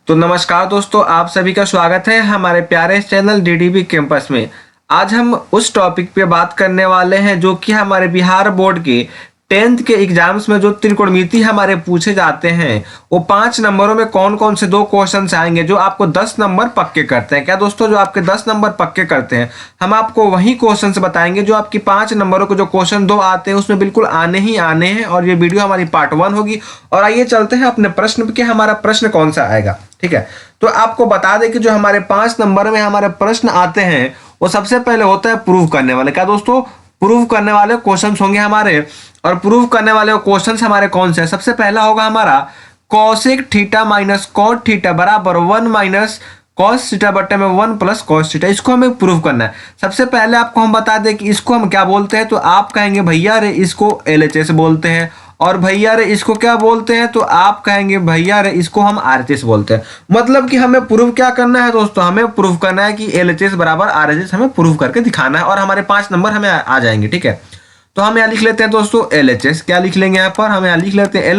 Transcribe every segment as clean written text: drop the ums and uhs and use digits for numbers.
तो नमस्कार दोस्तों, आप सभी का स्वागत है हमारे प्यारे चैनल डीडीबी कैंपस में। आज हम उस टॉपिक पे बात करने वाले हैं जो कि हमारे बिहार बोर्ड के 10th के एग्जाम्स में जो त्रिकोणमिति हमारे पूछे जाते हैं, वो 5 नंबरों में कौन कौन से 2 क्वेश्चन आएंगे जो आपको 10 नंबर पक्के करते हैं। क्या दोस्तों, जो आपके 10 नंबर पक्के करते हैं, हम आपको वही क्वेश्चन बताएंगे जो आपकी 5 नंबरों को जो क्वेश्चन 2 आते हैं उसमें बिल्कुल आने ही आने हैं। और ये वीडियो हमारी पार्ट 1 होगी। और आइए चलते हैं अपने प्रश्न पे कि हमारा प्रश्न कौन सा आएगा। ठीक है, तो आपको बता दें कि जो हमारे 5 नंबर में हमारे प्रश्न आते हैं वो सबसे पहले होता है प्रूव करने वाले। क्या दोस्तों, प्रूव करने वाले क्वेश्चंस होंगे हमारे। और प्रूव करने वाले क्वेश्चंस हमारे कौन से हैं? सबसे पहला होगा हमारा cosec theta minus cot theta बराबर 1 माइनस कॉस थीटा बटे में 1 प्लस कॉस थीटा। इसको हमें प्रूव करना है। सबसे पहले आपको हम बता दें कि इसको हम क्या बोलते हैं। तो आप कहेंगे भैया रे इसको LHS बोलते हैं, और भैया रे इसको क्या बोलते हैं? तो आप कहेंगे भैया रे इसको हम RHS बोलते हैं। मतलब कि हमें प्रूव क्या करना है दोस्तों, हमें प्रूव करना है कि LHS बराबर RHS हमें प्रूव करके दिखाना है और हमारे 5 नंबर हमें आ जाएंगे। ठीक है, तो हम यहाँ लिख लेते हैं दोस्तों LHS। क्या लिख लेंगे यहाँ पर? हम यहाँ लिख लेते हैं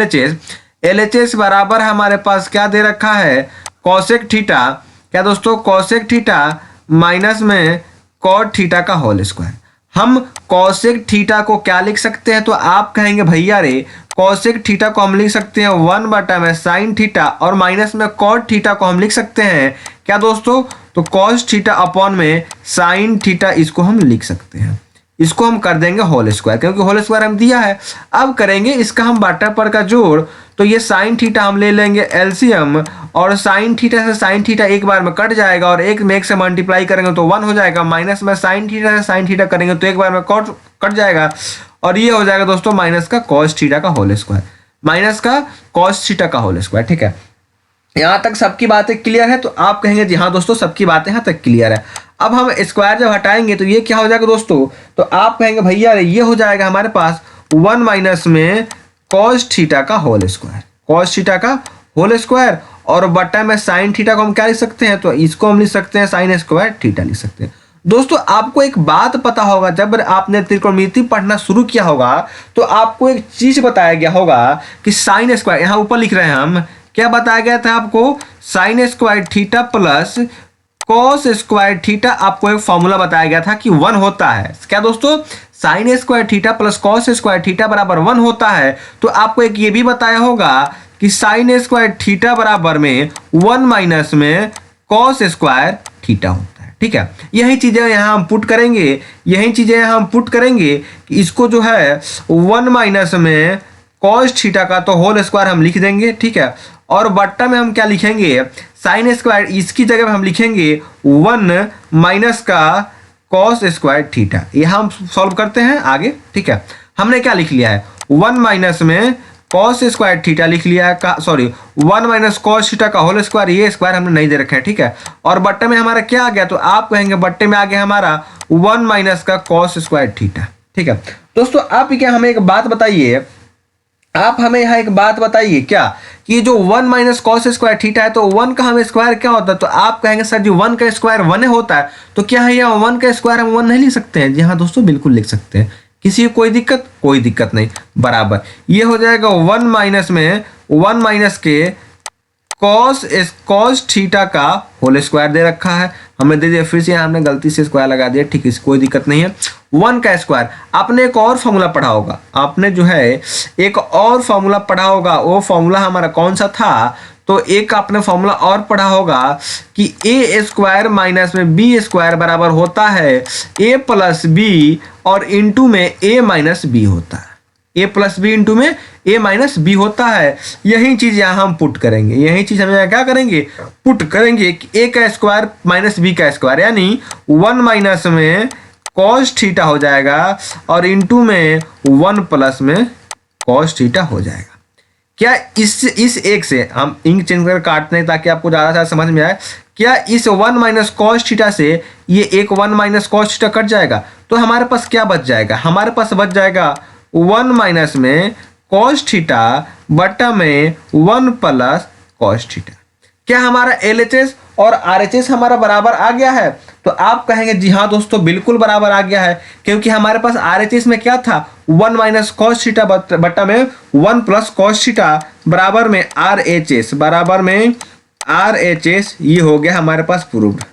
LHS बराबर हमारे पास क्या दे रखा है? Cosec theta. क्या दोस्तों? कॉसेक थीटा माइनस में कॉट थीटा का होल स्क्वायर। हम कॉसेक थीटा को क्या लिख सकते हैं? तो आप कहेंगे भैया रे कॉसेक थीटा को हम लिख सकते हैं 1 बटा में साइन थीटा, और माइनस में कॉट थीटा को हम लिख सकते हैं क्या दोस्तों? तो कॉस थीटा अपॉन में साइन थीटा, इसको हम लिख सकते हैं। इसको हम कर देंगे होल स्क्वायर, क्योंकि होल स्क्वायर हम दिया है। अब करेंगे इसका हम बटा पर का जोड़। तो ये साइन थीटा हम ले लेंगे एलसीएम, और साइन थीटा से साइन थीटा एक बार में कट जाएगा, और एक में एक से मल्टीप्लाई करेंगे तो 1 हो जाएगा। माइनस में साइन थीटा से साइन थीटा करेंगे तो एक बार में कट जाएगा, और ये हो जाएगा दोस्तों माइनस का कॉस थीटा का होल स्क्वायर, माइनस का कॉस थीटा का होल स्क्वायर। ठीक है, यहाँ तक सबकी बातें क्लियर है? तो आप कहेंगे जी हाँ दोस्तों सबकी बातें यहाँ तक क्लियर है। अब हम स्क्वायर जब हटाएंगे तो ये क्या हो जाएगा दोस्तों? तो आप कहेंगे भैया ये हो जाएगा हमारे पास 1 माइनस में कॉस थीटा का होल स्क्वायर, कॉस थीटा का होल स्क्वायर, और बटा में साइन थीटा को हम क्या लिख सकते हैं? तो इसको हम लिख सकते हैं साइन स्क्वायर थीटा लिख सकते हैं। दोस्तों आपको एक बात पता होगा, जब आपने त्रिकोणमिति पढ़ना शुरू किया होगा तो आपको एक चीज बताया गया होगा कि साइन स्क्वायर, यहाँ ऊपर लिख रहे हैं हम, क्या बताया गया था आपको? Sign square theta plus cos square theta. आपको एक फॉर्मूला बताया गया था कि 1 होता है। क्या दोस्तों? Sign square theta plus cos square theta बराबर 1 होता है। तो आपको एक ये भी बताया होगा कि साइन स्क्वायर थीटा बराबर में 1 माइनस में कॉस स्क्वायर थीटा होता है। ठीक है, यही चीजें यहाँ हम पुट करेंगे, यही चीजें यहाँ हम पुट करेंगे कि इसको जो है 1 माइनस में कॉस थीटा का तो होल स्क्वायर हम लिख देंगे। ठीक है, और बट्टा में हम क्या लिखेंगे? साइन स्क्वायर, इसकी जगह हम लिखेंगे 1 माइनस का कॉस स्क्वायर थीटा। ये हम सॉल्व करते हैं आगे। ठीक है, हमने क्या लिख लिया है? 1 माइनस में कॉस स्क्वायर थीटा लिख लिया है, सॉरी 1 माइनस कॉस थीटा का होल स्क्वायर, ये स्क्वायर हमने नहीं दे रखा है। ठीक है, और बट्टे में हमारा क्या आ गया? तो आप कहेंगे बट्टे में आ गया हमारा 1 माइनस का कॉस स्क्वायर थीटा। ठीक है दोस्तों, आप क्या हमें एक बात बताइए, आप हमें यहाँ एक बात बताइए क्या कि जो 1 माइनस कॉस स्क्वायर थीटा है, तो 1 का हमें स्क्वायर क्या होता है? तो आप कहेंगे सर जी 1 का स्क्वायर 1 होता है, तो क्या है यहाँ 1 का स्क्वायर हम 1 नहीं लिख सकते हैं? जी हाँ दोस्तों, बिल्कुल लिख सकते हैं। किसी को कोई दिक्कत? कोई दिक्कत नहीं। बराबर ये हो जाएगा 1 माइनस में 1 माइनस के कॉस थीटा का होल स्क्वायर दे रखा है, हमें दे दिया। फिर से हमने गलती से स्क्वायर लगा दिया। ठीक है, कोई दिक्कत नहीं है। 1 का स्क्वायर, आपने एक और फॉर्मूला पढ़ा होगा, आपने जो है एक और फॉर्मूला पढ़ा होगा। वो फॉर्मूला हमारा कौन सा था? तो एक आपने फॉर्मूला और पढ़ा होगा कि ए स्क्वायर माइनस में बी स्क्वायर बराबर होता है ए प्लस बी, और इंटू में ए माइनस बी होता है। ए प्लस बी इंटू में ए माइनस बी होता है। यही चीज यहाँ हम पुट करेंगे, यही चीज हम यहाँ क्या करेंगे? पुट करेंगे कि ए का स्क्वायर माइनस बी का स्क्वायर, यानी 1 माइनस में कॉस थीटा हो जाएगा, और इंटू में 1 प्लस में कॉस थीटा हो जाएगा। क्या इस एक से हम इंक चेंज कर काटते हैं ताकि आपको ज़्यादा समझ में आए? क्या इस 1 माइनस कॉस थीटा से ये एक 1 माइनस कॉस थीटा कट जाएगा? तो हमारे पास क्या बच जाएगा? हमारे पास बच जाएगा 1 माइनस में कॉस थीटा बटा में 1 प्लस कॉस थीटा। क्या हमारा LHS और RHS हमारा बराबर आ गया है? तो आप कहेंगे जी हाँ दोस्तों, बिल्कुल बराबर आ गया है, क्योंकि हमारे पास RHS में क्या था? 1 माइनस कॉस थीटा बटा में 1 प्लस कॉस थीटा बराबर में RHS बराबर में RHS, ये हो गया हमारे पास प्रूव्ड।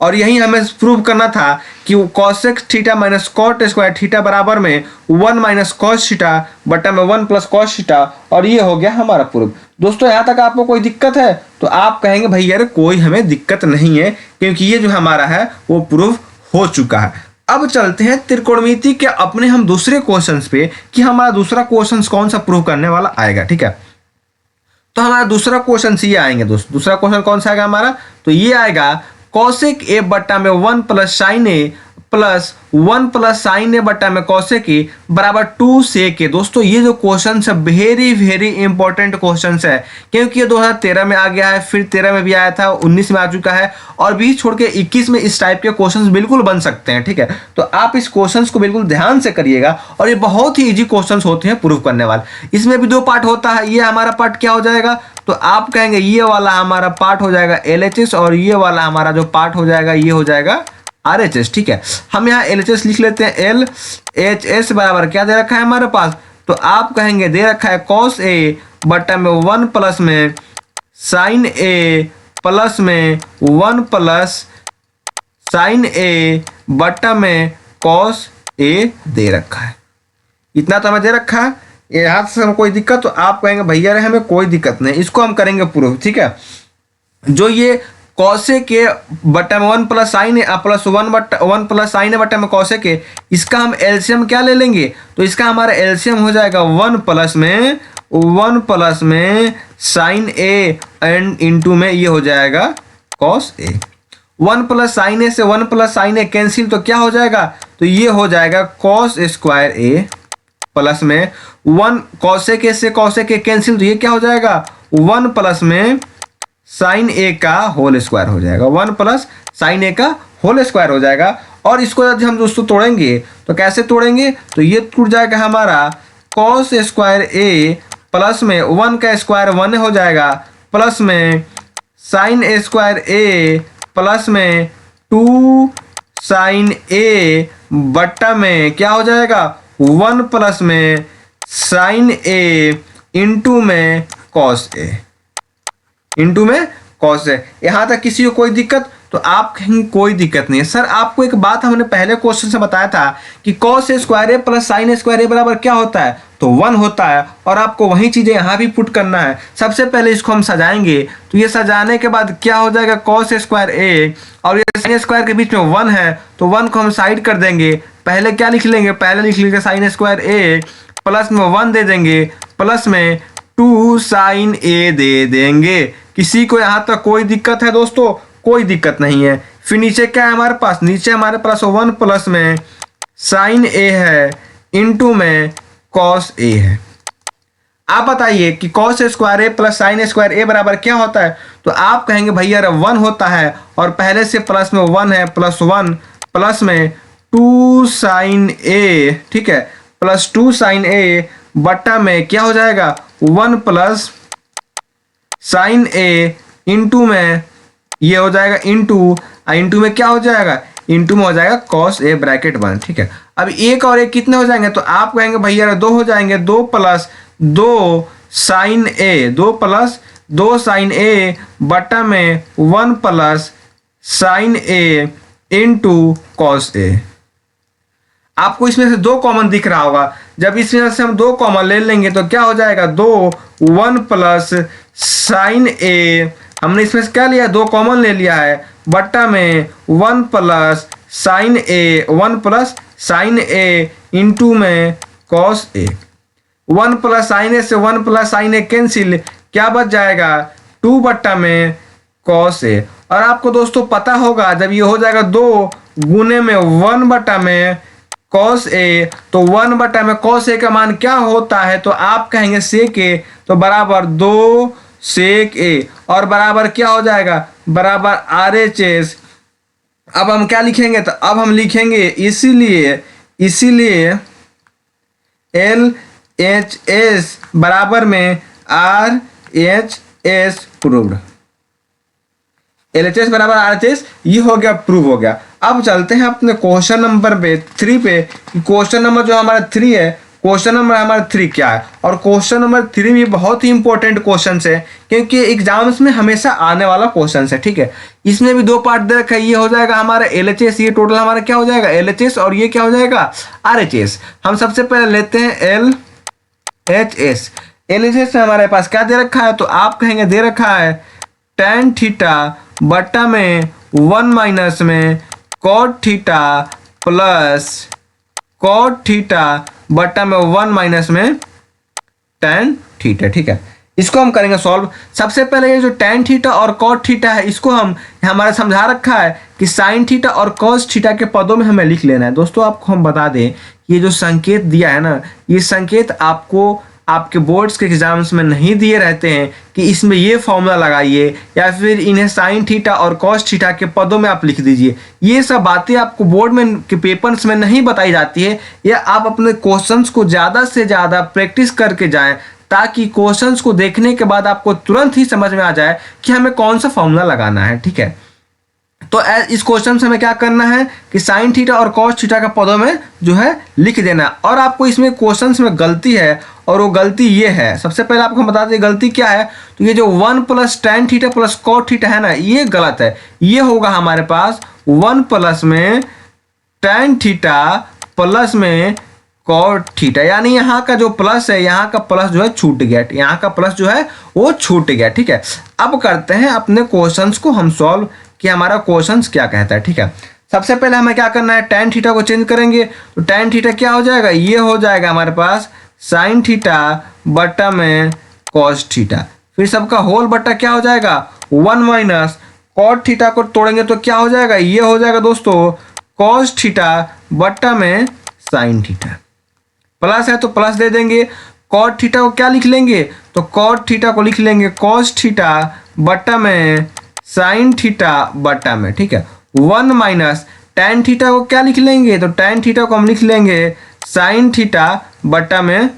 और यही हमें प्रूव करना था कि cosec theta minus cot square theta बराबर में 1 माइनस कॉस थीटा बटा में 1 प्लस कॉस थीटा, और ये हो गया हमारा प्रूफ। दोस्तों यहाँ तक आपको कोई दिक्कत है तो आप कहेंगे भैया यार कोई हमें दिक्कत नहीं है, क्योंकि ये जो हमारा है वो प्रूफ हो चुका है। अब चलते हैं त्रिकोणमिति के अपने हम दूसरे क्वेश्चन पे कि हमारा दूसरा क्वेश्चन कौन सा प्रूव करने वाला आएगा। ठीक है, तो हमारा दूसरा क्वेश्चन ये आएंगे दोस्तों। दूसरा क्वेश्चन कौन सा आएगा हमारा, तो ये आएगा कॉसेक ए बट्टा में 1 प्लस साइन ए प्लस 1 प्लस साइन ए बट्टा में कॉसेक ए बराबर 2 सेक ए। दोस्तों ये जो क्वेश्चन है वेरी वेरी इंपॉर्टेंट क्वेश्चन है, क्योंकि ये 2013 में आ गया है, फिर 13 में भी आया था, 19 में आ चुका है, और 20 छोड़ के 21 में इस टाइप के क्वेश्चन बिल्कुल बन सकते हैं। ठीक है, तो आप इस क्वेश्चन को बिल्कुल ध्यान से करिएगा, और ये बहुत ही ईजी क्वेश्चन होते हैं प्रूव करने वाले। इसमें भी 2 पार्ट होता है। ये हमारा पार्ट क्या हो जाएगा, तो आप कहेंगे ये वाला हमारा पार्ट हो जाएगा LHS, और ये वाला हमारा जो पार्ट हो जाएगा ये हो जाएगा RHS। ठीक है, हम यहाँ LHS लिख लेते हैं। LHS बराबर क्या दे रखा है हमारे पास, तो आप कहेंगे दे रखा है cos A बटा में 1 प्लस में sin A प्लस में 1 प्लस sin A बटा में cos A दे रखा है। इतना तो हमें दे रखा है। यहाँ से हम कोई दिक्कत, तो आप कहेंगे भैया रे हमें कोई दिक्कत नहीं, इसको हम करेंगे प्रूफ। ठीक है, जो ये कॉसे के बटा में 1 प्लस साइन ए प्लस 1 प्लस साइन ए बटा में कॉसे के, इसका हम एलसीएम क्या ले लेंगे, तो इसका हमारा एलसीएम हो जाएगा 1 प्लस में साइन ए एंड इंटू में ये हो जाएगा कॉस ए। 1 प्लस साइन ए से 1 प्लस साइन ए कैंसिल, तो क्या हो जाएगा, तो ये हो जाएगा कॉस स्क्वायर ए प्लस में 1 कॉसेक ए से कॉसेक ए कैंसिल, तो ये क्या हो जाएगा 1 प्लस में साइन ए का होल स्क्वायर हो जाएगा, 1 प्लस साइन ए का होल स्क्वायर हो जाएगा। और इसको जब हम दोस्तों तोड़ेंगे तो कैसे तोड़ेंगे, तो ये टूट जाएगा हमारा कॉस स्क्वायर ए प्लस में 1 का स्क्वायर 1 हो जाएगा, प्लस में साइन ए स्क्वायर ए प्लस में 2 साइन ए बट्टा में क्या हो जाएगा 1 प्लस में साइन ए इंटू में कॉस ए, इंटू में कॉस है। यहाँ तक किसी को कोई दिक्कत, तो आप कहेंगे कोई दिक्कत नहीं है सर। आपको एक बात हमने पहले क्वेश्चन से बताया था कि कॉस स्क्वायर ए प्लस साइन स्क्वायर ए बराबर क्या होता है, तो 1 होता है, और आपको वही चीजें यहाँ भी पुट करना है। सबसे पहले इसको हम सजाएंगे, तो ये सजाने के बाद क्या हो जाएगा कॉस स्क्वायर ए और ये साइन स्क्वायर के बीच में 1 है, तो 1 को हम साइड कर देंगे। पहले क्या लिख लेंगे, पहले लिख लेंगे साइन स्क्वायर ए प्लस में 1 दे देंगे, प्लस में 2 साइन ए दे देंगे। किसी को यहाँ तक कोई दिक्कत है दोस्तों, कोई दिक्कत नहीं है। फिर नीचे क्या है हमारे पास, नीचे हमारे पास 1 प्लस में साइन ए है इंटू में कॉस ए है। आप बताइए कि कॉस स्क्वायर ए प्लस साइन स्क्वायर ए बराबर क्या होता है, तो आप कहेंगे भैया 1 होता है, और पहले से प्लस में 1 है, प्लस 1 प्लस में 2 साइन ए, ठीक है, प्लस 2 साइन ए बट्टा में क्या हो जाएगा 1 प्लस साइन ए इंटू में ये हो जाएगा इंटू में क्या हो जाएगा, इंटू में हो जाएगा कॉस ए ब्रैकेट 1। ठीक है, अब एक और एक कितने हो जाएंगे, तो आप कहेंगे भैया 2 हो जाएंगे, 2 प्लस 2 साइन ए, 2 प्लस 2 साइन ए बटा में 1 plus sign A into cos A. आपको इसमें से 2 कॉमन दिख रहा होगा, जब इसमें से हम 2 कॉमन ले लेंगे तो क्या हो जाएगा 1 प्लस साइन ए, हमने इसमें से क्या लिया 2 कॉमन ले लिया है, बट्टा में 1 प्लस साइन ए इंटू में कॉस ए। 1 प्लस साइन ए से 1 प्लस साइन ए कैंसिल, क्या बच जाएगा 2 बट्टा में कॉस ए। और आपको दोस्तों पता होगा जब ये हो जाएगा 2 गुने में 1 बट्टा में कॉस ए, तो 1 बटा में कॉस ए का मान क्या होता है, तो आप कहेंगे सेक ए, तो बराबर 2 सेक ए, और बराबर क्या हो जाएगा बराबर RHS। अब हम क्या लिखेंगे, तो अब हम लिखेंगे इसीलिए LHS बराबर में RHS प्रूव्ड। LHS बराबर RHS, ये हो गया प्रूव हो गया। अब चलते हैं अपने क्वेश्चन नंबर 3 पे। क्वेश्चन नंबर जो हमारा 3 है, क्वेश्चन नंबर हमारा 3 क्या है। और क्वेश्चन नंबर 3 भी बहुत ही इंपॉर्टेंट क्वेश्चन है, क्योंकि एग्जाम्स में हमेशा आने वाला क्वेश्चन है, ठीक है। इसमें भी 2 पार्ट दे रखा है, ये हो जाएगा हमारा LHS, ये टोटल हमारा क्या हो जाएगा LHS, और ये क्या हो जाएगा RHS। हम सबसे पहले लेते हैं LHS। LHS में हमारे पास क्या दे रखा है, तो आप कहेंगे दे रखा है tan थीटा बटा में 1 माइनस में cot theta plus cot theta बटा में 1 माइनस में tan थीटा, ठीक है। इसको हम करेंगे सॉल्व। सबसे पहले ये जो tan थीटा और cot थीटा है, इसको हम हमारा समझा रखा है कि sin थीटा और cos थीटा के पदों में हमें लिख लेना है। दोस्तों आपको हम बता दें, ये जो संकेत दिया है ना, ये संकेत आपको आपके बोर्ड्स के एग्जाम्स में नहीं दिए रहते हैं कि इसमें ये फॉर्मूला लगाइए या फिर इन्हें साइन थीटा और कॉस थीटा के पदों में आप लिख दीजिए। ये सब बातें आपको बोर्ड में के पेपर्स में नहीं बताई जाती है। या आप अपने क्वेश्चंस को ज़्यादा से ज़्यादा प्रैक्टिस करके जाएं, ताकि क्वेश्चंस को देखने के बाद आपको तुरंत ही समझ में आ जाए कि हमें कौन सा फॉर्मूला लगाना है, ठीक है। तो इस क्वेश्चन से हमें क्या करना है कि साइन थीटा और कॉस थीटा का पदों में जो है लिख देना। और आपको इसमें क्वेश्चन में गलती है, और वो गलती ये है। सबसे पहले आपको हम बता दें गलती क्या है। तो ये जो 1 plus tan theta plus cot theta है ना, ये गलत है। ये होगा हमारे पास 1 प्लस में tan थीटा प्लस में कॉट थीटा, यानी यहाँ का जो प्लस है, यहाँ का प्लस जो है छूट गया, यहाँ का प्लस जो है वो छूट गया, ठीक है। अब करते हैं अपने क्वेश्चंस को हम सॉल्व कि हमारा क्वेश्चंस क्या कहता है, ठीक है। सबसे पहले हमें क्या करना है, tan थीटा को चेंज करेंगे। तो tan थीटा क्या हो जाएगा, ये हो जाएगा हमारे पास साइन थीटा बटा में कॉस थीटा, फिर सबका होल बटा क्या हो जाएगा 1 माइनस कॉट थीटा को तोड़ेंगे तो क्या हो जाएगा, ये हो जाएगा दोस्तों कॉस थीटा बटा में साइन थीटा। प्लस है तो प्लस दे देंगे। कॉट थीटा को क्या लिख लेंगे, तो कॉट थीटा को लिख लेंगे कॉस थीटा बटा में साइन थीटा बटा में, ठीक है। 1 माइनस tan थीटा को क्या लिख लेंगे, तो tan थीटा को हम लिख लेंगे साइन थीटा बटा में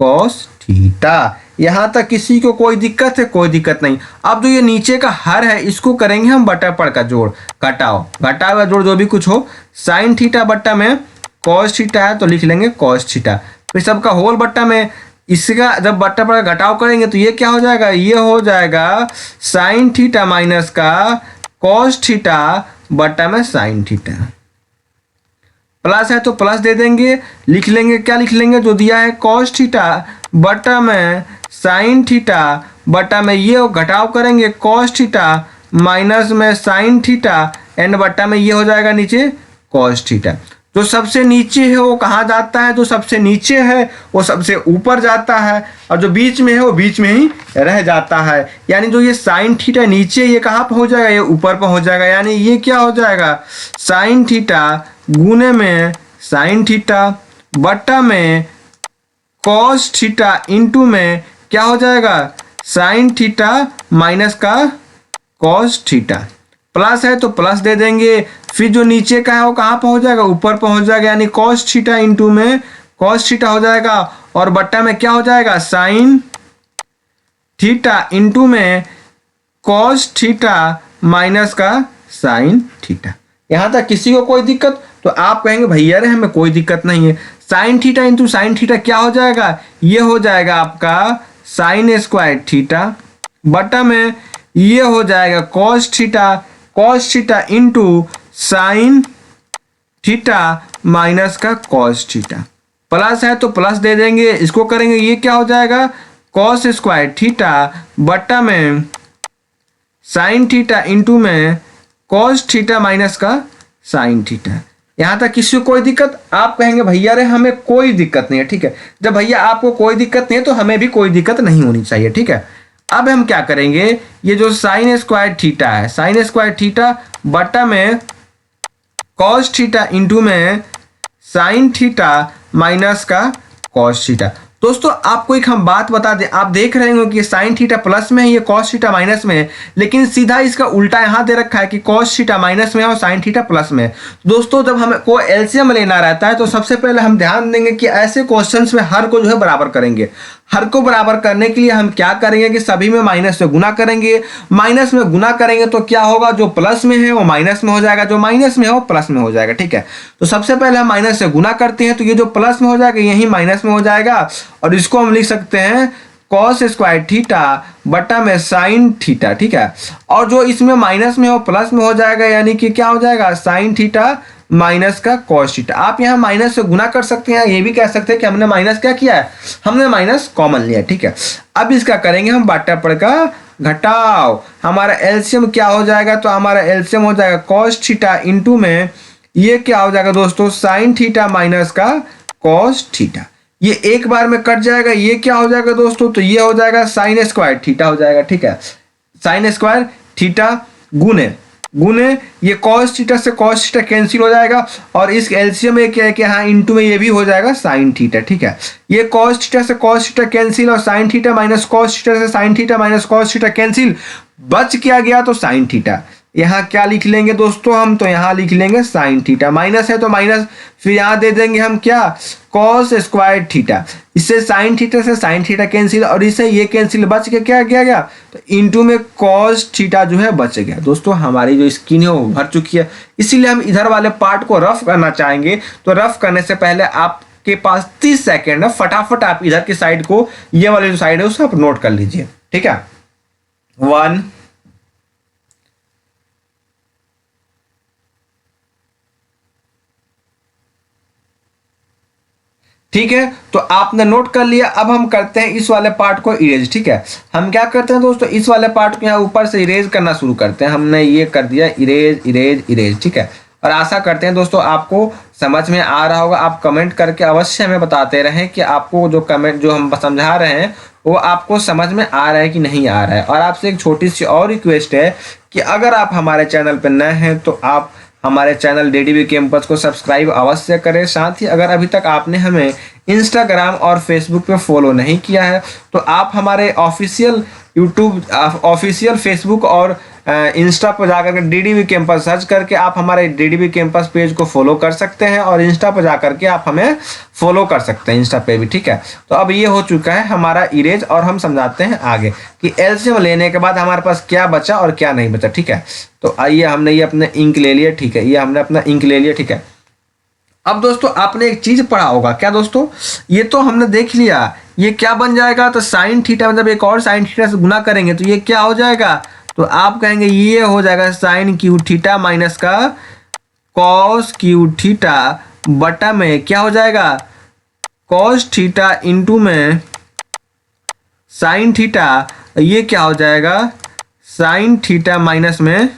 कॉस थीटा। यहाँ तक किसी को कोई दिक्कत है, कोई दिक्कत नहीं। अब जो ये नीचे का हर है, इसको करेंगे हम बटा पड़ का जोड़, घटाओ घटाओ या जोड़ जो भी कुछ हो। साइन थीटा बटा में कॉस थीटा है तो लिख लेंगे कॉस थीटा, फिर सबका होल बट्टा में इसका जब बट्टा पड़ घटाव करेंगे तो ये क्या हो जाएगा, ये हो जाएगा साइन थीटा माइनस का कॉस थीटा बट्टा में साइन थीटा। प्लस है तो प्लस दे देंगे, लिख लेंगे क्या लिख लेंगे, जो दिया है कॉस थीटा बट्टा में साइन थीटा बट्टा में ये घटाव करेंगे कॉस थीटा माइनस में साइन थीटा एंड बट्टा में ये हो जाएगा नीचे कॉस थीटा। जो सबसे नीचे है वो कहाँ जाता है, जो सबसे नीचे है वो सबसे ऊपर जाता है, और जो बीच में है वो बीच में ही रह जाता है। यानी जो ये साइन थीटा नीचे ये कहाँ पहुँच जाएगा, ये ऊपर पहुँच जाएगा। यानी ये क्या हो जाएगा साइन थीटा गुने में साइन थीटा बट्टा में कॉस थीटा इंटू में क्या हो जाएगा साइन थीटा माइनस का कॉस थीटा। प्लस है तो प्लस दे देंगे, फिर जो नीचे का है वो कहाँ पहुंच जाएगा, ऊपर पहुंच जाएगा। यानी कॉस थीटा इंटू में कॉस थीटा हो जाएगा, और बट्टा में क्या हो जाएगा साइन थीटा इंटू में कॉस थीटा माइनस का साइन थीटा। यहाँ तक किसी को कोई दिक्कत, तो आप कहेंगे भैया रे हमें कोई दिक्कत नहीं है। Sine theta into sine theta क्या हो जाएगा, ये हो जाएगा आपका साइन स्क्वायर थीटा बटा में ये हो जाएगा cos theta into sine theta minus का कॉस थीटा। प्लस है तो प्लस दे देंगे, इसको करेंगे ये क्या हो जाएगा कॉस स्क्वायर थीटा बटा में साइन थीटा इंटू में कॉस थीटा माइनस का साइन थीटा। यहाँ तक किसी को कोई दिक्कत, आप कहेंगे भैया रे हमें कोई दिक्कत नहीं है, ठीक है। जब भैया आपको कोई दिक्कत नहीं है तो हमें भी कोई दिक्कत नहीं होनी चाहिए, ठीक है। अब हम क्या करेंगे, ये जो साइन स्क्वायर थीटा है, साइन स्क्वायर थीटा बटा में कॉस थीटा इंटू में साइन थीटा माइनस का कॉस थीटा। दोस्तों आपको एक हम बात बता दें, आप देख रहे होंगे कि साइन थीटा प्लस में है, ये कॉस थीटा माइनस में है, लेकिन सीधा इसका उल्टा यहाँ दे रखा है कि कॉस थीटा माइनस में है और साइन थीटा प्लस में है। दोस्तों जब हमें को एलसीएम लेना रहता है तो सबसे पहले हम ध्यान देंगे कि ऐसे क्वेश्चंस में हर को जो है बराबर करेंगे। हर को बराबर करने के लिए हम क्या करेंगे कि सभी में माइनस से गुना करेंगे। माइनस में गुना करेंगे तो क्या होगा, जो प्लस में है वो माइनस में हो जाएगा, जो माइनस में है वो प्लस में हो जाएगा। ठीक है, तो सबसे पहले हम माइनस से गुना करते हैं, तो ये जो प्लस में हो जाएगा यही माइनस में हो जाएगा, और इसको हम लिख सकते हैं कॉस स्क्वायर थीटा बटा में साइन थीटा। ठीक है, और जो इसमें माइनस में हो प्लस में हो जाएगा, यानी कि क्या हो जाएगा, साइन थीटा माइनस का कॉस थीटा। आप यहाँ माइनस से गुना कर सकते हैं, ये भी कह सकते हैं कि हमने माइनस क्या किया है, हमने माइनस कॉमन लिया। ठीक है, अब इसका करेंगे हम बाटा पड़ का घटाओ। हमारा एलसीएम क्या हो जाएगा, तो हमारा एलसीएम हो जाएगा कॉस थीटा इंटू में ये क्या हो जाएगा दोस्तों, साइन थीटा माइनस का कॉस थीटा। ये एक बार में कट जाएगा, ये क्या हो जाएगा दोस्तों, तो ये हो जाएगा साइन स्क्वायर थीटा हो जाएगा। ठीक है, साइन स्क्वायर थीटा गुने गुने ये कॉस थीटा से कॉस थीटा कैंसिल हो जाएगा, और इस एलसीएम में क्या है कि हाँ इंटू में ये भी हो जाएगा साइन थीटा। ठीक है, ये कॉस थीटा से कॉस थीटा कैंसिल, और sine theta minus cos theta से sine theta minus cos theta cancel, बच क्या गया तो साइन थीटा। यहाँ क्या लिख लेंगे दोस्तों हम, तो यहाँ लिख लेंगे साइन थीटा, माइनस है तो माइनस, फिर यहाँ दे देंगे हम क्या, कॉस स्क्वायर थीटा। इससे साइन थीटा से साइन थीटा कैंसिल, और इससे ये कैंसिल, बच के क्या गया तो इंटू में कॉस थीटा जो है बच गया। दोस्तों हमारी जो स्क्रीन है वो भर चुकी है, इसीलिए हम इधर वाले पार्ट को रफ करना चाहेंगे। तो रफ करने से पहले आपके पास 30 सेकेंड है, फटाफट आप इधर की साइड को, ये वाली जो साइड है उसे आप नोट कर लीजिए। ठीक है, 1 ठीक है, तो आपने नोट कर लिया। अब हम करते हैं इस वाले पार्ट को इरेज। ठीक है, हम क्या करते हैं दोस्तों, इस वाले पार्ट को यहाँ ऊपर से इरेज करना शुरू करते हैं। हमने ये कर दिया इरेज इरेज इरेज। ठीक है, और आशा करते हैं दोस्तों आपको समझ में आ रहा होगा। आप कमेंट करके अवश्य हमें बताते रहें कि आपको जो कमेंट जो हम समझा रहे हैं वो आपको समझ में आ रहा है कि नहीं आ रहा है। और आपसे एक छोटी सी और रिक्वेस्ट है कि अगर आप हमारे चैनल पर नए हैं तो आप हमारे चैनल डीडीबी कैंपस को सब्सक्राइब अवश्य करें। साथ ही अगर अभी तक आपने हमें इंस्टाग्राम और फेसबुक पे फॉलो नहीं किया है तो आप हमारे ऑफिशियल यूट्यूब, ऑफिशियल फेसबुक और इंस्टा पर जाकर के डीडीबी कैंपस सर्च करके आप हमारे डीडीबी कैंपस पेज को फॉलो कर सकते हैं, और इंस्टा पर जाकर के आप हमें फॉलो कर सकते हैं इंस्टा पे भी। ठीक है, तो अब ये हो चुका है हमारा इरेज, और हम समझाते हैं आगे कि एलसीएम लेने के बाद हमारे पास क्या बचा और क्या नहीं बचा। ठीक है, तो आइए हमने ये अपने इंक ले लिया। ठीक है, ये हमने अपना इंक ले लिया। ठीक है, अब दोस्तों आपने एक चीज पढ़ा होगा, क्या दोस्तों, ये तो हमने देख लिया, ये क्या बन जाएगा, तो साइन थीटा मतलब एक और साइन थीटा से गुना करेंगे तो ये क्या हो जाएगा, तो आप कहेंगे ये हो जाएगा साइन क्यू थीटा माइनस का कॉस क्यू थीटा बटा में क्या हो जाएगा, कॉस थीटा इंटू में साइन थीटा, ये क्या हो जाएगा, साइन थीटा माइनस में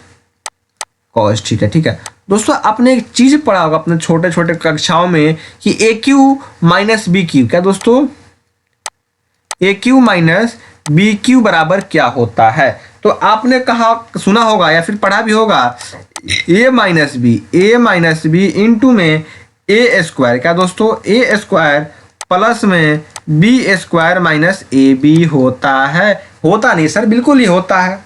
कॉस थीटा। ठीक है दोस्तों, आपने एक चीज पढ़ा होगा अपने छोटे छोटे कक्षाओं में कि ए क्यू माइनस बी क्यू, क्या दोस्तों, ए क्यू माइनस बी क्यू बराबर क्या होता है। तो आपने कहा, सुना होगा या फिर पढ़ा भी होगा, ए माइनस बी इंटू में ए स्क्वायर, क्या दोस्तों, ए स्क्वायर प्लस में B square minus A B होता है। होता नहीं सर, बिल्कुल ही होता है।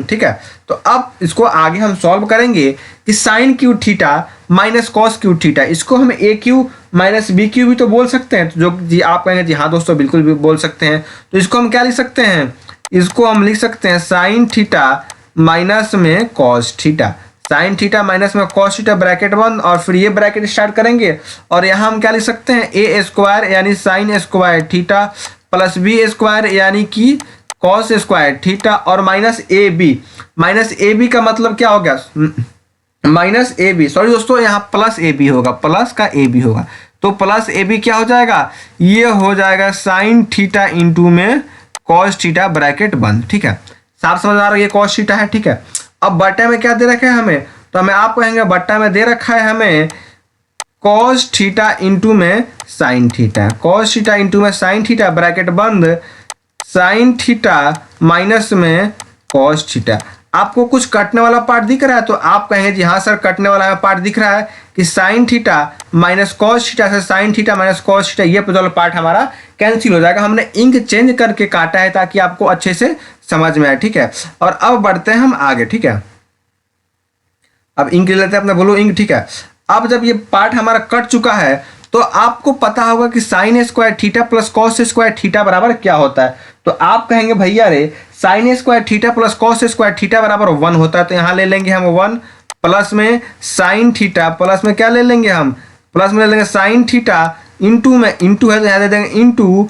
ठीक है, तो अब इसको आगे हम सॉल्व करेंगे कि sine cube theta minus cos cube theta, इसको हम A cube minus B cube भी तो बोल सकते हैं। तो जो जी आप कहेंगे जी हाँ दोस्तों बिल्कुल भी बोल सकते हैं, तो इसको हम क्या लिख सकते हैं, इसको हम लिख सकते हैं साइन थीटा माइनस में cos theta, sign theta minus में कॉस थीटा ब्रैकेट बंद, और फिर ये ब्रैकेट स्टार्ट करेंगे, और यहाँ हम क्या लिख सकते हैं, ए स्क्वायर यानी sine square theta plus B square यानी कि कॉस स्क्वायर थीटा, और माइनस ए बी का मतलब क्या हो गया, माइनस ए बी, सॉरी दोस्तों यहाँ प्लस ए बी होगा, प्लस का ए बी होगा, तो प्लस ए बी क्या हो जाएगा, ये हो जाएगा साइन थीटा इंटू में कॉस थीटा ब्रैकेट बंद। ठीक है, साफ समझ आ रहा है, ये कॉस थीटा है। ठीक है, अब बट्टे में क्या दे रखा है हमें, तो हमें आप कहेंगे बट्टा में दे रखा है हमें कॉस थीटा इंटू में sine theta, cos theta into में साइन थीटा ब्रैकेट बंद, साइन थीटा माइनस में कॉस थीटा। आपको कुछ कटने वाला पार्ट दिख रहा है, तो आप कहेंगे जी हाँ सर कटने वाला पार्ट दिख रहा है कि sine theta minus cos theta से sine theta minus cos theta, ये वाला पार्ट हमारा कैंसिल हो जाएगा। हमने इंक चेंज करके काटा है ताकि आपको अच्छे से समझ में आए। ठीक है, और अब बढ़ते हैं हम आगे। ठीक है, अब इंक ले लेते हैं अपना ब्लू इंक। ठीक है, अब जब ये पार्ट हमारा कट चुका है तो आपको पता होगा कि sign square theta plus cos square theta बराबर क्या होता है। तो आप कहेंगे भैया रे sign square theta plus cos square theta बराबर 1 होता है, तो यहाँ ले लेंगे हम 1 प्लस में साइन थीटा प्लस में क्या ले लेंगे हम, प्लस में ले लेंगे साइन थीटा इंटू में इंटू है तो यहाँ दे देंगे इंटू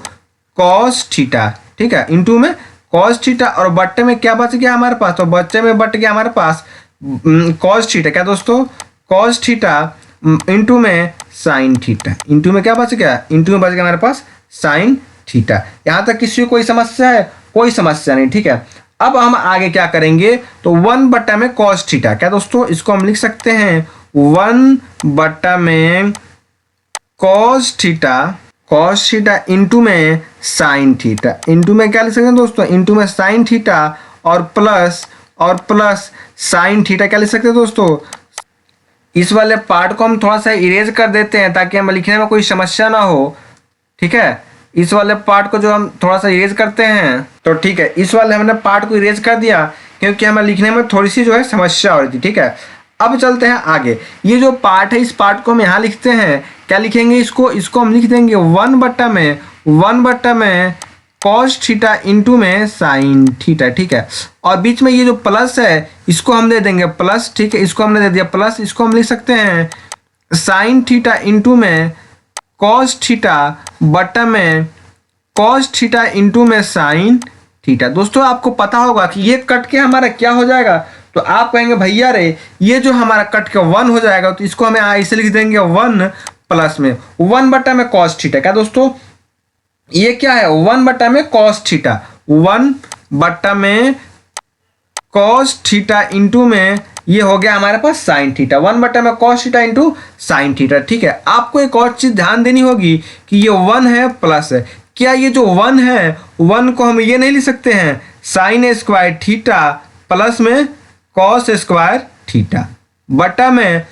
कॉस थीटा, ठीक है, इंटू में कॉस थीटा और बट्टे में क्या बच गया हमारे पास, तो बच्चे में बट गया हमारे पास कॉस थीटा, क्या दोस्तों कॉस थीटा इंटू में साइन थीटा, इंटू में क्या बच गया, इंटू में बच गया हमारे पास साइन थीटा। यहाँ तक किसी को कोई समस्या है, कोई समस्या नहीं, ठीक है। अब हम आगे क्या करेंगे, तो 1 बट्टा में कॉस थीटा, क्या दोस्तों इसको हम लिख सकते हैं 1 बट्टा में कॉस थीटा इंटू में साइन थीटा, इंटू में क्या लिख सकते हैं दोस्तों, इंटू में साइन थीटा और प्लस साइन थीटा क्या लिख सकते हैं दोस्तों। इस वाले पार्ट को हम थोड़ा सा इरेज कर देते हैं ताकि हमें लिखने में कोई समस्या ना हो, ठीक है। इस वाले पार्ट को जो हम थोड़ा सा इरेज करते हैं, तो ठीक है, इस वाले हमने पार्ट को इरेज कर दिया क्योंकि हमें लिखने में थोड़ी सी जो है समस्या हो रही थी, ठीक है। अब चलते हैं आगे, ये जो पार्ट है इस पार्ट को हम यहाँ लिखते हैं, क्या लिखेंगे इसको हम लिख देंगे 1 बट्टा में कॉस थीटा इंटू में साइन थीटा, ठीक है। और बीच में ये जो प्लस है इसको हम दे देंगे प्लस, ठीक है, इसको हमने दे दिया प्लस, इसको हम लिख सकते हैं साइन थीटा इंटू में कॉस थीटा बट्टा में कॉस थीटा इंटू में साइन थीटा। दोस्तों आपको पता होगा कि ये कट के हमारा क्या हो जाएगा, तो आप कहेंगे भैया रे ये जो हमारा कट के 1 हो जाएगा, तो इसको हमें ऐसे लिख देंगे 1 प्लस में 1 बट्टा में कॉस थीटा, क्या दोस्तों ये क्या है 1 बट्टा में कॉस थीटा, 1 बट्टा में कॉस थीटा इंटू में ये हो गया हमारे पास साइन थीटा, 1 बट्टा में cos theta into sine theta, ठीक है। आपको एक और चीज ध्यान देनी होगी कि ये 1 है प्लस है, क्या ये जो 1 है 1 को हम ये नहीं लिख सकते हैं साइन स्क्वायर थीटा प्लस में कॉस स्क्वायर थीटा बट्टा में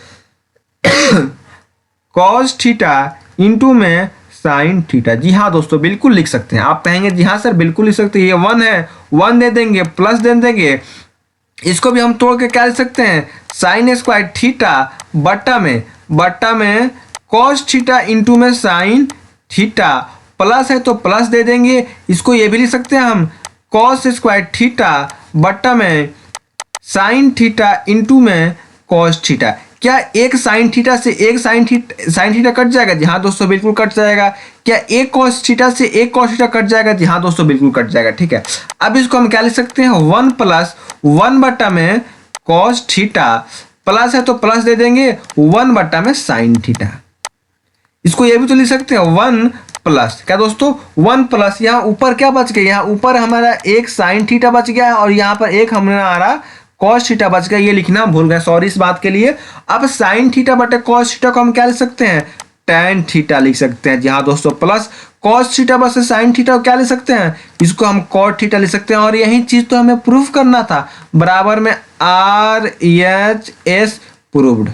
कॉस थीटा इंटू में साइन थीटा। जी हाँ दोस्तों बिल्कुल लिख सकते हैं। आप कहेंगे जी हाँ सर बिल्कुल लिख सकते हैं, ये 1 है 1 दे देंगे प्लस दे देंगे, इसको भी हम तोड़ के क्या लिख सकते हैं साइन स्क्वायर थीटा बट्टा में कॉस थीटा इंटू में साइन थीटा, प्लस है तो प्लस दे देंगे, इसको ये भी लिख सकते हैं हम कॉस स्क्वायर थीटा बट्टा में साइन थीटा इंटू में कॉस थीटा। क्या एक साइन थीटा से एक साइन थीटा कट जाएगा, जी हाँ दोस्तों बिल्कुल कट जाएगा। क्या एक कॉस थीटा से एक कॉस थीटा कट जाएगा, जी हाँ दोस्तों बिल्कुल कट जाएगा, ठीक है। अब इसको हम क्या लिख सकते हैं 1 प्लस 1 बट्टा में कॉस थीटा, प्लस है तो प्लस दे देंगे 1 बट्टा में साइन थीटा, इसको ये भी तो लिख सकते हैं 1 प्लस, क्या दोस्तों 1 प्लस, यहाँ ऊपर क्या बच गया, यहाँ ऊपर हमारा एक साइन थीटा बच गया है और यहाँ पर एक हमारा कॉस थीटा बच गया, ये लिखना भूल गए, सॉरी इस बात के लिए। अब साइन थीटा बटे कॉस थीटा को हम क्या लिख सकते हैं tan थीटा लिख सकते हैं, जी हाँ दोस्तों, प्लस कॉस थीटा बस साइन थीटा को क्या लिख सकते हैं, इसको हम कॉट थीटा लिख सकते हैं। और यही चीज तो हमें प्रूफ करना था, बराबर में RHS प्रूव्ड,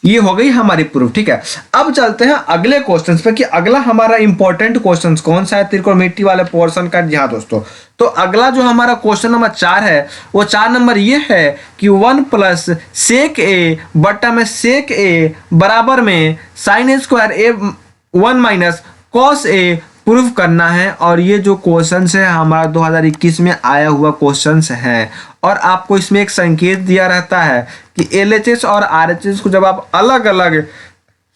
ये हो गई हमारी प्रूफ, ठीक है। अब चलते हैं अगले क्वेश्चन पे कि अगला हमारा इंपॉर्टेंट क्वेश्चन कौन सा है त्रिकोणमिति वाले पोर्शन का। जी हाँ दोस्तों, तो अगला जो हमारा क्वेश्चन नंबर 4 है वो 4 नंबर ये है कि 1 प्लस सेक ए बट्टा में सेक ए बराबर में sine square A 1 minus cos A proof करना है। और ये जो क्वेश्चन है हमारा 2021 में आया हुआ क्वेश्चन है और आपको इसमें एक संकेत दिया रहता है कि LHS और RHS को जब आप अलग अलग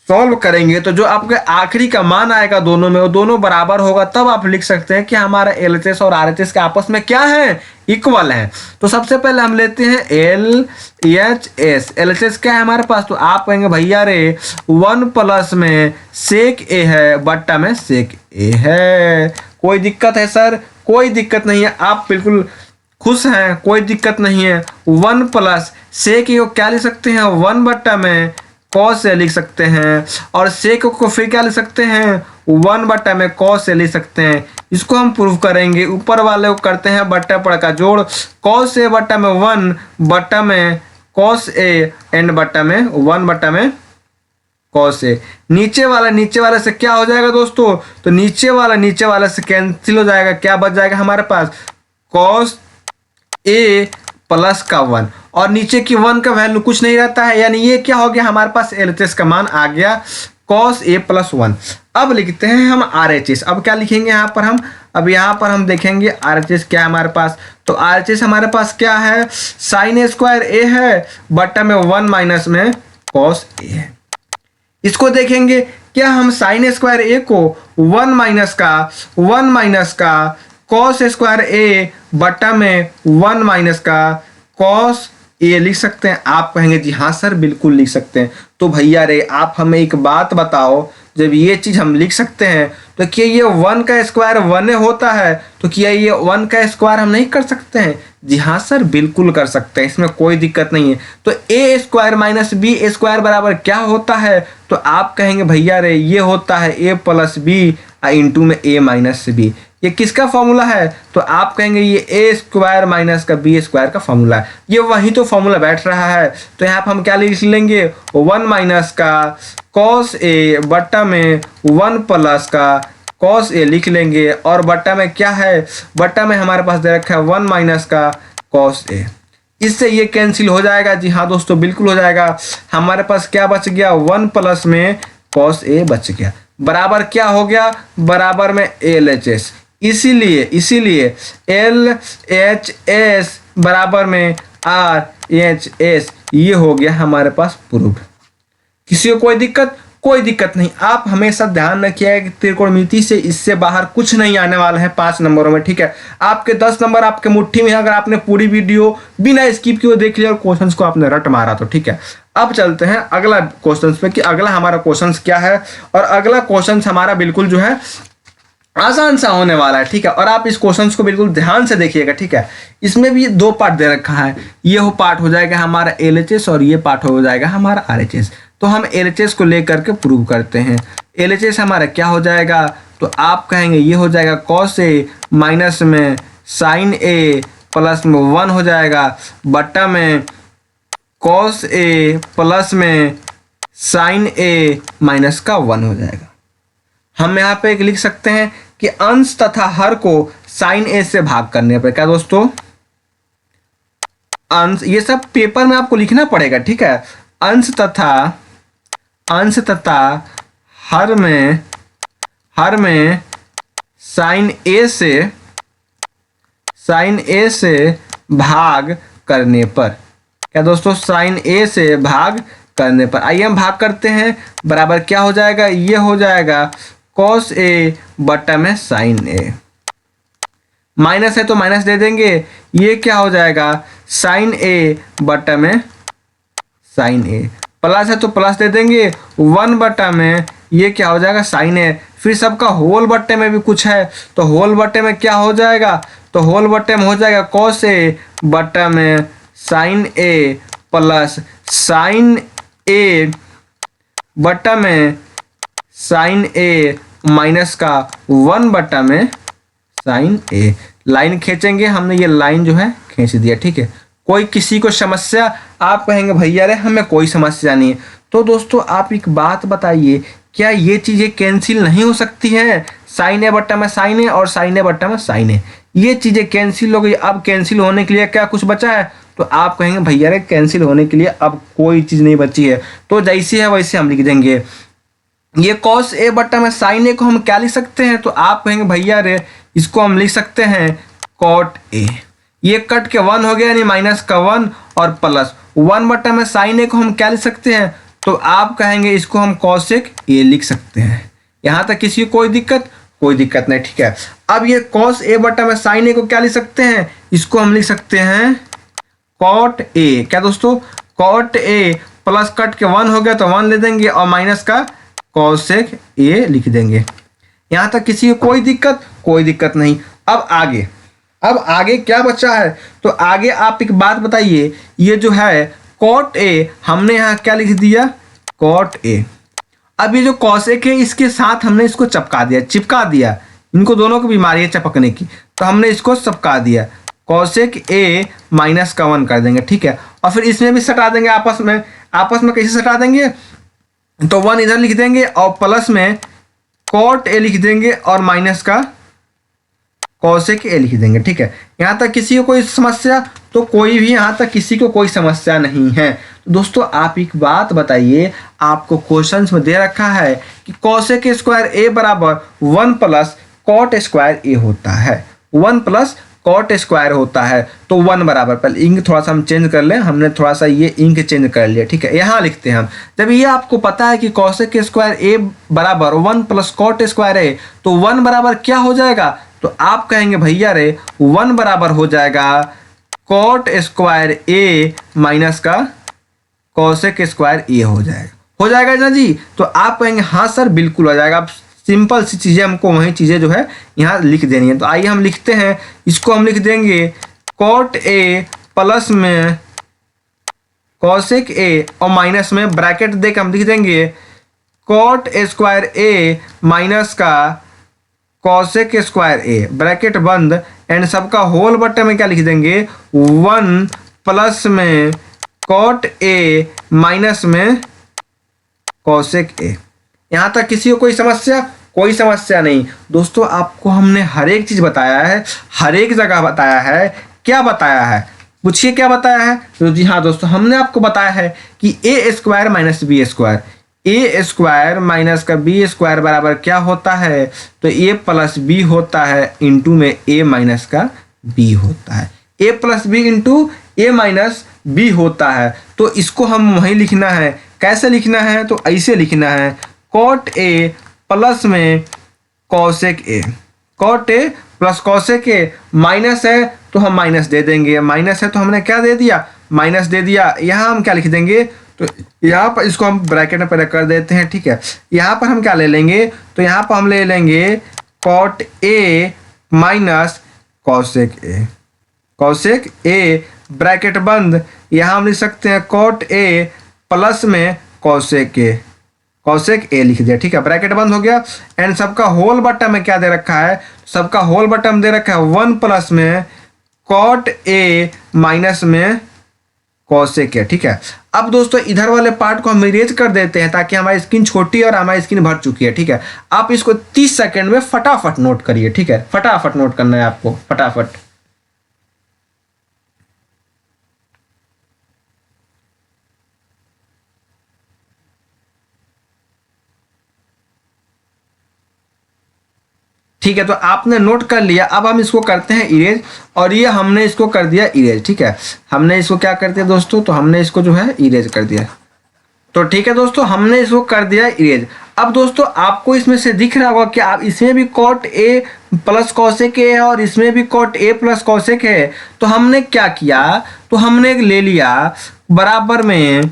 सॉल्व करेंगे तो जो आपके आखिरी का मान आएगा दोनों में वो दोनों बराबर होगा, तब आप लिख सकते हैं कि हमारा LHS और RHS के आपस में क्या है, इक्वल है। तो सबसे पहले हम लेते हैं LHS। LHS क्या है हमारे पास, तो आप कहेंगे भैया रे 1 प्लस में सेक ए है बट्टा में सेक ए है। कोई दिक्कत है सर, कोई दिक्कत नहीं है, आप बिल्कुल खुश हैं, कोई दिक्कत नहीं है। 1 प्लस सेक ए को क्या लिख सकते हैं 1 बट्टा में कॉस ए लिख सकते हैं, और सेक को फिर क्या लिख सकते हैं 1 बट्टा में कॉस ए लिख सकते हैं। इसको हम प्रूव करेंगे, ऊपर वाले को करते हैं बट्टा पड़ का जोड़, कॉस ए बट्टा में 1 बट्टा में कॉस ए एंड बट्टा में 1 बट्टा में कॉस ए। नीचे वाले से क्या हो जाएगा दोस्तों, तो नीचे वाले से कैंसिल हो जाएगा, क्या बच जाएगा हमारे पास कॉस ए प्लस का 1, और नीचे की 1 का वैल्यू कुछ नहीं रहता है, यानी ये क्या हो गया हमारे पास LHS का मान आ गया कॉस ए प्लस 1। अब लिखते हैं हम RHS। अब क्या लिखेंगे यहाँ पर हम, अब यहाँ पर हम देखेंगे RHS क्या है हमारे पास। तो RHS हमारे पास क्या है, साइन ए स्क्वायर ए है बटा में 1 माइनस में कॉस ए है। इसको देखेंगे क्या हम साइन स्क्वायर ए को 1 माइनस का कॉस स्क्वायर ए बटा में 1 माइनस का कॉस ए लिख सकते हैं। आप कहेंगे जी हाँ सर बिल्कुल लिख सकते हैं। तो भैया रे आप हमें एक बात बताओ, जब ये चीज हम लिख सकते हैं तो क्या ये 1 का स्क्वायर 1 होता है, तो क्या ये 1 का स्क्वायर हम नहीं कर सकते हैं? जी हाँ सर बिल्कुल कर सकते हैं, इसमें कोई दिक्कत नहीं है। तो ए स्क्वायर माइनस बी स्क्वायर बराबर क्या होता है, तो आप कहेंगे भैया रे ये होता है ए प्लस बी इंटू में ए माइनस बी। ये किसका फॉर्मूला है, तो आप कहेंगे ये ए स्क्वायर माइनस का बी स्क्वायर का फॉर्मूला है। ये वही तो फॉर्मूला बैठ रहा है। तो यहाँ पर हम क्या लिख लेंगे, 1 माइनस का कॉस ए बट्टा में 1 प्लस का कॉस ए लिख लेंगे, और बट्टा में क्या है, बट्टा में हमारे पास दे रखा है 1 माइनस का कॉस ए। इससे ये कैंसिल हो जाएगा। जी हाँ दोस्तों बिल्कुल हो जाएगा। हमारे पास क्या बच गया, 1 प्लस में कॉस ए बच गया, बराबर क्या हो गया, बराबर में LHS। इसीलिए LHS बराबर में RHS, ये हो गया हमारे पास प्रूफ। किसी को कोई दिक्कत नहीं। आप हमेशा ध्यान रखिएगा कि त्रिकोणमिति से इससे बाहर कुछ नहीं आने वाला है 5 नंबरों में, ठीक है। आपके 10 नंबर आपके मुट्ठी में है अगर आपने पूरी वीडियो बिना स्किप किए देख लिया और क्वेश्चंस को आपने रट मारा तो, ठीक है। अब चलते हैं अगला क्वेश्चंस पे कि अगला हमारा क्वेश्चंस क्या है। और अगला क्वेश्चंस हमारा बिल्कुल जो है आसान सा होने वाला है, ठीक है। और आप इस क्वेश्चंस को बिल्कुल ध्यान से देखिएगा, ठीक है। इसमें भी 2 पार्ट दे रखा है। ये हो पार्ट हो जाएगा हमारा LHS और ये पार्ट हो जाएगा हमारा RHS। तो हम LHS को लेकर के प्रूव करते हैं। LHS हमारा क्या हो जाएगा, तो आप कहेंगे ये हो जाएगा कॉस ए माइनस में साइन ए प्लस में 1 हो जाएगा, बट्टा में कॉस ए प्लस में साइन ए माइनस का 1 हो जाएगा। हम यहाँ पे एक लिख सकते हैं कि अंश तथा हर को साइन ए से भाग करने पर, क्या दोस्तों, अंश, ये सब पेपर में आपको लिखना पड़ेगा, ठीक है। अंश तथा हर में साइन ए से भाग करने पर, क्या दोस्तों, साइन ए से भाग करने पर। आइए हम भाग करते हैं, बराबर क्या हो जाएगा, ये हो जाएगा कॉस ए बटा में साइन ए। माइनस है तो माइनस दे देंगे, ये क्या हो जाएगा साइन ए बटा में साइन ए। प्लस है तो प्लस दे देंगे, 1 बटा में ये क्या हो जाएगा साइन ए। फिर सबका होल बट्टे में भी कुछ है, तो होल बट्टे में क्या हो जाएगा, तो होल बट्टे में हो जाएगा कॉस ए बटा में साइन ए प्लस साइन ए बटा में साइन ए माइनस का 1 बटा में साइन ए। लाइन खींचेंगे, हमने ये लाइन जो है खींच दिया, ठीक है। कोई किसी को समस्या, आप कहेंगे भैया रे हमें कोई समस्या नहीं है। तो दोस्तों आप एक बात बताइए, क्या ये चीज़ें कैंसिल नहीं हो सकती हैं, साइन ए बट्टा में साइन ए और साइन ए बट्टा में साइन ए, ये चीज़ें कैंसिल हो गई। अब कैंसिल होने के लिए क्या कुछ बचा है, तो आप कहेंगे भैया रे कैंसिल होने के लिए अब कोई चीज़ नहीं बची है। तो जैसी है वैसे हम लिख देंगे। ये कॉस ए बट्टा में साइन ए को हम क्या लिख सकते हैं, तो आप कहेंगे भैया रे इसको हम लिख सकते हैं कॉट ए। ये कट के 1 हो गया, यानी माइनस का 1 और प्लस 1 बट्टा में साइन ए को हम क्या लिख सकते हैं, तो आप कहेंगे इसको हम कॉसेक ए लिख सकते हैं। यहाँ तक किसी को कोई दिक्कत नहीं, ठीक है। अब ये कॉस ए बट्टा में साइन ए को क्या लिख सकते हैं, इसको हम लिख सकते हैं कॉट ए। क्या दोस्तों, कॉट ए प्लस कट के 1 हो गया तो 1 ले देंगे और माइनस का कॉसेक ए लिख देंगे। यहाँ तक किसी को कोई दिक्कत नहीं। अब आगे क्या बचा है, तो आगे आप एक बात बताइए, ये जो है कॉट ए हमने यहाँ क्या लिख दिया, कॉट ए। अब ये जो कॉसेक है इसके साथ हमने इसको चिपका दिया, इनको दोनों को बीमारी है चिपकने की, तो हमने इसको चिपका दिया, कॉसेक ए माइनस का 1 कर देंगे, ठीक है। और फिर इसमें भी सटा देंगे आपस में कैसे सटा देंगे, तो 1 इधर लिख देंगे और प्लस में कॉट ए लिख देंगे और माइनस का कॉसेक ए लिख देंगे, ठीक है। यहाँ तक किसी को कोई समस्या, तो कोई भी यहाँ तक किसी को कोई समस्या नहीं है। दोस्तों आप एक बात बताइए, आपको क्वेश्चंस में दे रखा है कि कोसेक स्क्वायर ए बराबर 1 प्लस कॉट स्क्वायर ए होता है, 1 प्लस कॉट स्क्वायर होता है। तो 1 बराबर, पहले इंक थोड़ा सा हम चेंज कर लें, हमने थोड़ा सा ये इंक चेंज कर लिया, ठीक है। यहाँ लिखते हैं हम, जब ये आपको पता है कि कोसेक स्क्वायर ए बराबर 1 प्लस कॉट स्क्वायर ए, तो 1 बराबर क्या हो जाएगा, तो आप कहेंगे भैया रे 1 बराबर हो जाएगा कॉट स्क्वायर ए माइनस का कोसेक स्क्वायर ए हो जाएगा ना जी। तो आप कहेंगे हाँ सर बिल्कुल हो जाएगा। आप सिंपल सी चीज़ें हमको वही चीज़ें जो है यहाँ लिख देनी है। तो आइए हम लिखते हैं, इसको हम लिख देंगे कॉट ए प्लस में कोसेक ए और माइनस में ब्रैकेट देकर हम लिख देंगे कॉट स्क्वायर ए माइनस का कोसेक स्क्वायर ए, ब्रैकेट बंद, एंड सबका होल बट्टे में क्या लिख देंगे 1 प्लस में कॉट ए माइनस में कोसेक ए। यहाँ तक किसी को कोई समस्या? कोई समस्या नहीं दोस्तों, आपको हमने हर एक चीज़ बताया है, हर एक जगह बताया है। क्या बताया है, पूछिए क्या बताया है? तो जी हाँ दोस्तों, हमने आपको बताया है कि ए स्क्वायर माइनस बी स्क्वायर, ए स्क्वायर माइनस का बी स्क्वायर बराबर क्या होता है, तो ए प्लस बी होता है इंटू में ए माइनस का बी होता है, ए प्लस बी इंटू ए माइनस बी होता है। तो इसको हम वहीं लिखना है। कैसे लिखना है, तो ऐसे लिखना है कॉट ए प्लस में cosec A, cot A plus cosec A, minus है तो हम माइनस दे देंगे, माइनस है तो हमने क्या दे दिया, माइनस दे दिया। यहाँ हम क्या लिख देंगे, तो यहाँ पर इसको हम ब्रैकेट में पहले कर देते हैं, ठीक है। यहाँ पर हम क्या ले लेंगे, तो यहाँ पर हम ले लेंगे cot A minus cosec A, cosec A bracket बंद। यहाँ हम लिख सकते हैं कॉट ए प्लस में कोसेक ए, कोसेक ए लिख दिया, ठीक है, ब्रैकेट बंद हो गया। एंड सबका होल बट्टा में क्या दे रखा है, सबका होल बट्टा में दे रखा है 1 प्लस में कॉट ए माइनस में कोसेक ए, ठीक है। अब दोस्तों इधर वाले पार्ट को हम इरेज कर देते हैं ताकि हमारी स्क्रीन छोटी और हमारी स्क्रीन भर चुकी है, ठीक है। आप इसको 30 सेकंड में फटाफट नोट करिए, ठीक है, फटाफट नोट करना है आपको, फटाफट। ठीक है, तो आपने नोट कर लिया। अब हम इसको करते हैं इरेज, और ये हमने इसको कर दिया इरेज, ठीक है। हमने इसको क्या कर दिया दोस्तों, तो हमने इसको जो है इरेज कर दिया। तो ठीक है दोस्तों, हमने इसको कर दिया इरेज। अब दोस्तों आपको इसमें से दिख रहा होगा कि आप इसमें भी cot A plus cosec A है और इसमें भी कॉट ए प्लस कोसेक है। तो हमने क्या किया, तो हमने ले लिया बराबर में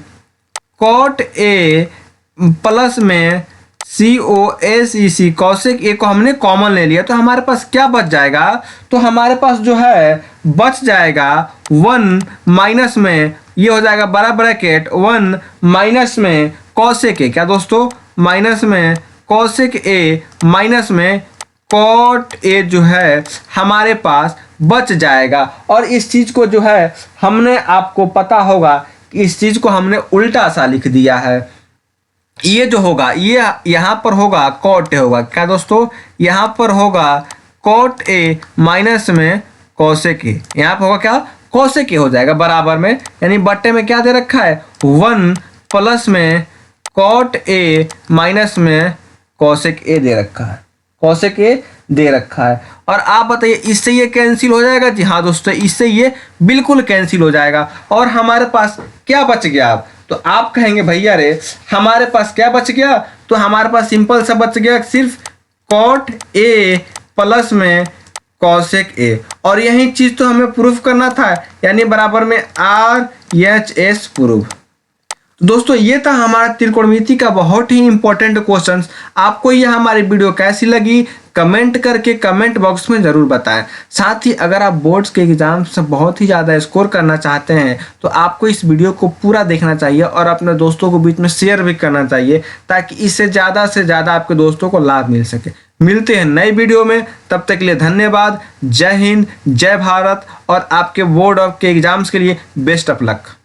कॉट ए प्लस में सी ओ एस ई सी, कोसेक ए को हमने कॉमन ले लिया। तो हमारे पास क्या बच जाएगा, तो हमारे पास जो है बच जाएगा 1 माइनस में, ये हो जाएगा बड़ा ब्रैकेट 1 माइनस में कोसेक ए, क्या दोस्तों, माइनस में कोसेक ए माइनस में कॉट ए जो है हमारे पास बच जाएगा। और इस चीज़ को जो है हमने, आपको पता होगा कि इस चीज़ को हमने उल्टा सा लिख दिया है। ये जो होगा, ये यहाँ पर होगा कॉट ए होगा, क्या दोस्तों, यहाँ पर होगा कॉट ए माइनस में कोसेक ए, यहाँ पर होगा क्या, कोसेक ए हो जाएगा बराबर में, यानी बट्टे में क्या दे रखा है 1 प्लस में कॉट ए माइनस में कोसेक ए दे रखा है, कोसेक ए दे रखा है। और आप बताइए इससे ये कैंसिल हो जाएगा? जी हाँ दोस्तों, इससे ये बिल्कुल कैंसिल हो जाएगा। और हमारे पास क्या बच गया अब, तो आप कहेंगे भैया रे हमारे पास क्या बच गया, तो हमारे पास सिंपल सा बच गया सिर्फ कॉट ए प्लस में कोसेक ए, और यही चीज तो हमें प्रूफ करना था, यानी बराबर में RHS प्रूफ। तो दोस्तों ये था हमारा त्रिकोणमिति का बहुत ही इंपॉर्टेंट क्वेश्चन। आपको यह हमारी वीडियो कैसी लगी कमेंट करके कमेंट बॉक्स में ज़रूर बताएं। साथ ही अगर आप बोर्ड्स के एग्जाम से बहुत ही ज़्यादा स्कोर करना चाहते हैं तो आपको इस वीडियो को पूरा देखना चाहिए और अपने दोस्तों को बीच में शेयर भी करना चाहिए, ताकि इससे ज़्यादा से ज़्यादा आपके दोस्तों को लाभ मिल सके। मिलते हैं नई वीडियो में, तब तक के लिए धन्यवाद। जय हिंद, जय भारत, और आपके बोर्ड ऑफ के एग्जाम्स के लिए बेस्ट ऑफ लक।